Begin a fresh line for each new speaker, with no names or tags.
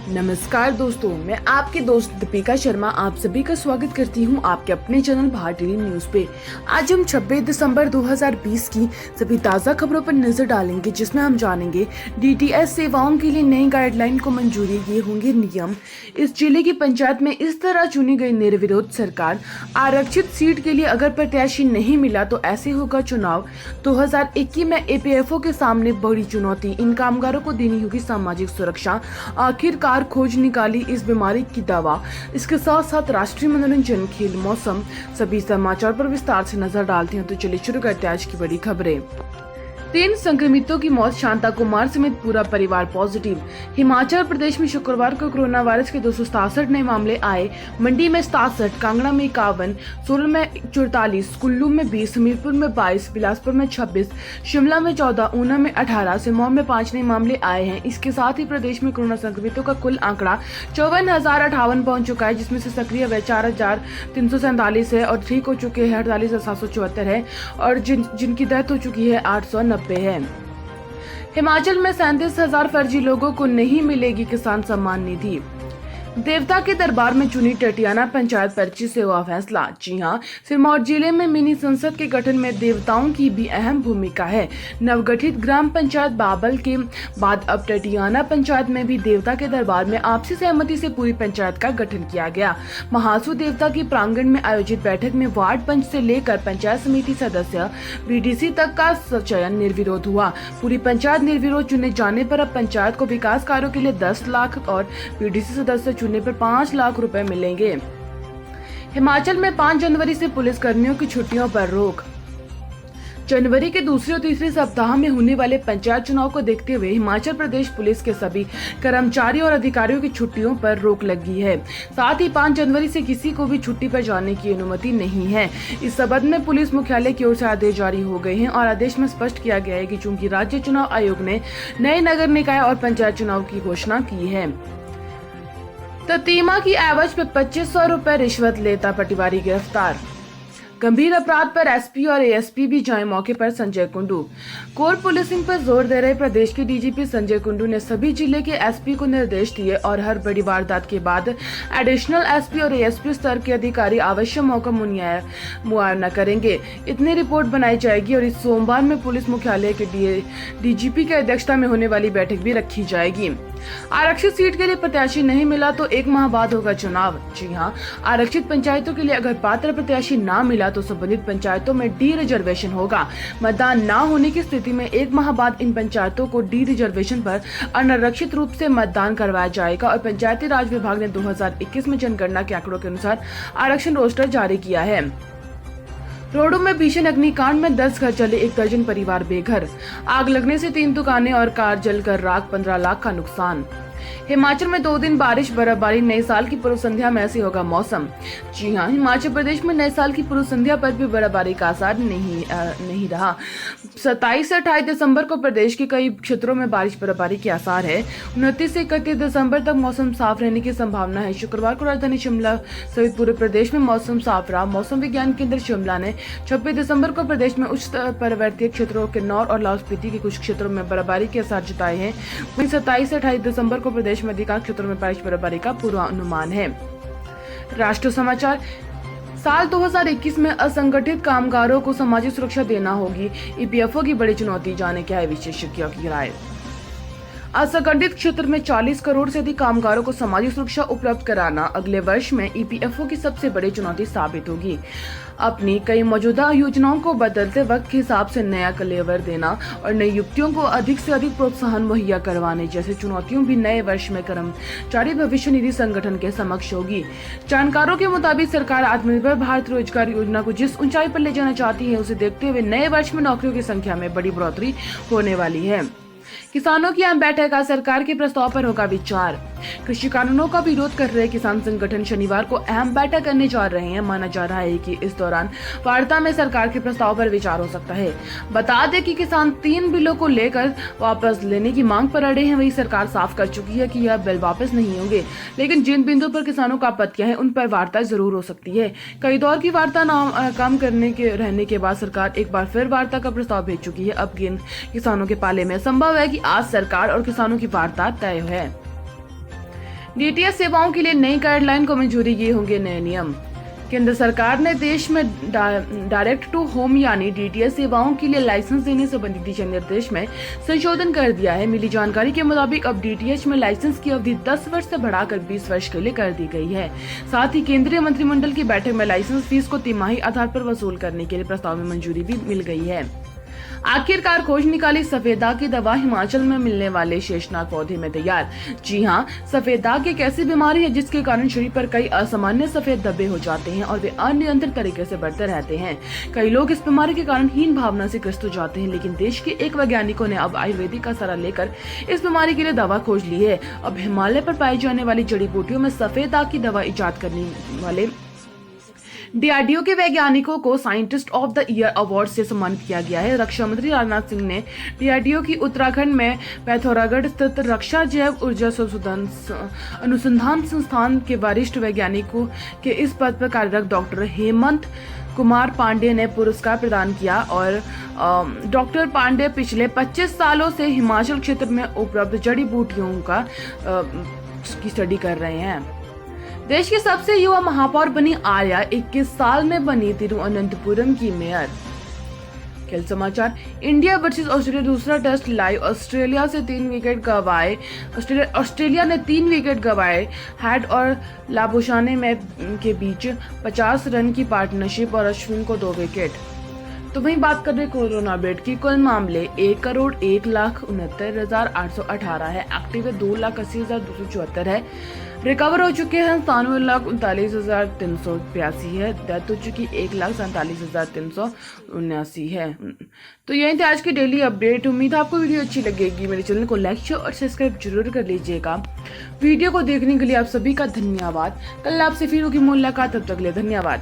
नमस्कार दोस्तों, मैं आपके दोस्त दीपिका शर्मा आप सभी का स्वागत करती हूं आपके अपने चैनल भारतीय न्यूज पे। आज हम 26 दिसंबर 2020 की सभी ताज़ा खबरों पर नजर डालेंगे, जिसमें हम जानेंगे डीटीएच सेवाओं के लिए नई गाइडलाइन को मंजूरी, ये होंगे नियम। इस जिले की पंचायत में इस तरह चुनी गई निर्विरोध सरकार। आरक्षित सीट के लिए अगर प्रत्याशी नहीं मिला तो ऐसे होगा चुनाव। 2021 में एपीएफओ के सामने बड़ी चुनौती, इन कामगारों को देनी होगी सामाजिक सुरक्षा। आखिरकार खोज निकाली इस बीमारी की दवा। इसके साथ साथ राष्ट्रीय मनोरंजन, खेल, मौसम, सभी समाचार पर विस्तार से नजर डालते हैं। तो चलिए शुरू करते हैं आज की बड़ी खबरें। 3 संक्रमितों की मौत, शांता कुमार समेत पूरा परिवार पॉजिटिव। हिमाचल प्रदेश में शुक्रवार को कोरोना वायरस के 267 नए मामले आए। मंडी में 67, कांगड़ा में 51, सोलन में 44, कुल्लू में 20, हमीरपुर में 22, बिलासपुर में 26, शिमला में 14, ऊना में 18, सिरमौर में 5 नए मामले आए हैं। इसके साथ ही प्रदेश में कोरोना संक्रमितों का कुल आंकड़ा 54,058 पहुंच चुका है, जिसमें से सक्रिय हुए 4,347 है और ठीक हो चुके हैं 48,774 है और जिनकी डेथ हो चुकी है 890 है। हिमाचल में 37,000 फर्जी लोगों को नहीं मिलेगी किसान सम्मान निधि। देवता के दरबार में चुनी टटियाना पंचायत पर्ची से हुआ फैसला। जी हां, सिरमौर जिले में मिनी संसद के गठन में देवताओं की भी अहम भूमिका है। नवगठित ग्राम पंचायत बाबल के बाद अब टटियाना पंचायत में भी देवता के दरबार में आपसी सहमति से पूरी पंचायत का गठन किया गया। महासू देवता की प्रांगण में आयोजित बैठक में वार्ड पंच से लेकर पंचायत समिति सदस्य बीडीसी तक का चयन निर्विरोध हुआ। पूरी पंचायत निर्विरोध चुने जाने पर अब पंचायत को विकास कार्यों के लिए 10 लाख और बीडीसी सदस्य चुनने पर 5 लाख रुपए मिलेंगे। हिमाचल में 5 जनवरी से पुलिस कर्मियों की छुट्टियों पर रोक। जनवरी के दूसरे और तीसरे सप्ताह में होने वाले पंचायत चुनाव को देखते हुए हिमाचल प्रदेश पुलिस के सभी कर्मचारियों और अधिकारियों की छुट्टियों पर रोक लगी है। साथ ही 5 जनवरी से किसी को भी छुट्टी पर जाने की अनुमति नहीं है। इस संबंध में पुलिस मुख्यालय की ओर से आदेश जारी हो गए हैं और आदेश में स्पष्ट किया गया है कि चूंकि राज्य चुनाव आयोग ने नए नगर निकाय और पंचायत चुनाव की घोषणा की है, ततीमा की एवज पे 2500 रुपए रिश्वत लेता पटवारी गिरफ्तार। गंभीर अपराध पर एसपी और एएसपी भी जाए मौके पर, संजय कुंडू। कोर पुलिसिंग पर जोर दे रहे प्रदेश के डीजीपी संजय कुंडू ने सभी जिले के एसपी को निर्देश दिए और हर बड़ी वारदात के बाद एडिशनल एसपी और एएसपी स्तर के अधिकारी आवश्यक मौका मुआयना करेंगे। इतनी रिपोर्ट बनाई जाएगी और इस सोमवार में पुलिस मुख्यालय के डीजीपी की अध्यक्षता में होने वाली बैठक भी रखी जाएगी। आरक्षित सीट के लिए प्रत्याशी नहीं मिला तो 1 माह बाद होगा चुनाव। जी हां, आरक्षित पंचायतों के लिए अगर पात्र प्रत्याशी ना मिला तो संबंधित पंचायतों में डी रिजर्वेशन होगा। मतदान ना होने की स्थिति में 1 माह बाद इन पंचायतों को डी रिजर्वेशन पर अनारक्षित रूप से मतदान करवाया जाएगा और पंचायती राज विभाग ने 2021 में जनगणना के आंकड़ों के अनुसार आरक्षण रोस्टर जारी किया है। रोडो में भीषण अग्निकांड में 10 घर जले, 1 दर्जन परिवार बेघर। आग लगने से 3 दुकानें और कार जलकर राख, 15 लाख का नुकसान। हिमाचल में 2 दिन बारिश, बर्फबारी, नए साल की पूर्व संध्या में ऐसे होगा मौसम। जी हां, हिमाचल प्रदेश में नए साल की पूर्व संध्या पर भी बर्फबारी का असर नहीं रहा। 27 से 28 दिसंबर को प्रदेश के कई क्षेत्रों में बारिश, बर्फबारी के आसार है। 29 से 31 दिसंबर तक मौसम साफ रहने की संभावना है। शुक्रवार को राजधानी शिमला सहित पूरे प्रदेश में मौसम साफ रहा। मौसम विज्ञान केंद्र शिमला ने 26 दिसंबर को प्रदेश में उच्च पर्वतीय क्षेत्रों, किन्नौर और लाहौल स्पीति के कुछ क्षेत्रों में बर्फबारी के आसार जताए हैं। वहीं 27 से 28 दिसंबर को प्रदेश में अधिकांश क्षेत्रों में बारिश, बर्फबारी का पूर्वानुमान है। राष्ट्रीय समाचार। साल 2021 में असंगठित कामगारों को सामाजिक सुरक्षा देना होगी, ईपीएफओ की बड़ी चुनौती, जाने क्या है विशेषज्ञों की राय। असंगठित क्षेत्र में 40 करोड़ से अधिक कामगारों को सामाजिक सुरक्षा उपलब्ध कराना अगले वर्ष में ईपीएफओ की सबसे बड़ी चुनौती साबित होगी। अपनी कई मौजूदा योजनाओं को बदलते वक्त के हिसाब से नया कलेवर देना और नई युक्तियों को अधिक से अधिक प्रोत्साहन मुहैया करवाने जैसी चुनौतियों भी नए वर्ष में कर्मचारी भविष्य निधि संगठन के समक्ष होगी। जानकारों के मुताबिक सरकार आत्मनिर्भर भारत रोजगार योजना को जिस ऊंचाई पर ले जाना चाहती है, उसे देखते हुए नए वर्ष में नौकरियों की संख्या में बड़ी बढ़ोतरी होने वाली है। किसानों की अहम बैठक, आज सरकार के प्रस्ताव पर होगा विचार। कृषि कानूनों का विरोध कर रहे किसान संगठन शनिवार को अहम बैठक करने जा रहे हैं। माना जा रहा है कि इस दौरान वार्ता में सरकार के प्रस्ताव पर विचार हो सकता है। बता दें कि किसान 3 बिलों को लेकर वापस लेने की मांग पर अड़े हैं। वही सरकार साफ कर चुकी है कि यह बिल वापस नहीं होंगे, लेकिन जिन बिंदुओं पर किसानों का आपत्तियां हैं उन पर वार्ता जरूर हो सकती है। कई दौर की वार्ता नाकाम रहने के बाद सरकार एक बार फिर वार्ता का प्रस्ताव भेज चुकी है। अब किसानों के पाले में संभव है कि आज सरकार और किसानों की वार्ता तय है। डीटीएच सेवाओं के लिए नई गाइडलाइन को मंजूरी, ये होंगे नए नियम। केंद्र सरकार ने देश में डायरेक्ट टू होम यानी डीटीएच सेवाओं के लिए लाइसेंस देने संबंधी दिशा निर्देश में संशोधन कर दिया है। मिली जानकारी के मुताबिक अब डीटीएच में लाइसेंस की अवधि 10 वर्ष से बढ़ाकर 20 वर्ष के लिए कर दी गई है। साथ ही केंद्रीय मंत्रिमंडल की बैठक में लाइसेंस फीस को तिमाही आधार पर वसूल करने के लिए प्रस्ताव में मंजूरी भी मिल गई है। आखिरकार खोज निकाली सफेद दाग की दवा हिमाचल में मिलने वाले शेषनाग पौधे में तैयार। जी हां, सफेद दाग एक ऐसी बीमारी है जिसके कारण शरीर पर कई असामान्य सफेद धब्बे हो जाते हैं और वे अनियंत्रित तरीके से बढ़ते रहते हैं। कई लोग इस बीमारी के कारण हीन भावना से ग्रस्त हो जाते हैं, लेकिन देश के एक वैज्ञानिकों ने अब आयुर्वेदिक का सहारा लेकर इस बीमारी के लिए दवा खोज ली है। अब हिमालय पर पाई जाने वाली जड़ी बूटियों में सफेद दाग की दवा इजाद करने वाले डीआरडीओ के वैज्ञानिकों को scientist of the year award से सम्मानित किया गया है। रक्षा मंत्री राजनाथ सिंह ने डीआरडीओ की उत्तराखंड में पैथौरागढ़ स्थित रक्षा जैव ऊर्जा अनुसंधान संस्थान के वरिष्ठ वैज्ञानिकों के इस पद पर कार्यरत डॉक्टर हेमंत कुमार पांडे ने पुरस्कार प्रदान किया और डॉक्टर पांडे पिछले 25 सालों से हिमाचल क्षेत्र में उपलब्ध जड़ी बूटियों की स्टडी कर रहे हैं। देश की सबसे युवा महापौर बनी आर्या, 21 साल में बनी तिरुवनंतपुरम की मेयर। खेल समाचार। इंडिया वर्सेस ऑस्ट्रेलिया दूसरा टेस्ट लाइव। ऑस्ट्रेलिया ने 3 विकेट गंवाए। हेड और लाबुशाने में के बीच 50 रन की पार्टनरशिप और अश्विन को 2 विकेट। तो वहीं बात कर रहे कोरोना अपडेट की, कुल मामले 1,01,69,818 है। एक्टिव है 2,80,274 है। रिकवर हो चुके हैं 97,39,382 है। डेथ हो चुकी 1,47,379 है। तो यही थी आज की डेली अपडेट। उम्मीद है आपको वीडियो अच्छी लगेगी। मेरे चैनल को लाइक शेयर और सब्सक्राइब जरूर कर लीजिएगा। वीडियो को देखने के लिए आप सभी का धन्यवाद। कल आपसे फिर होगी मुलाकात, तब तक के लिए धन्यवाद।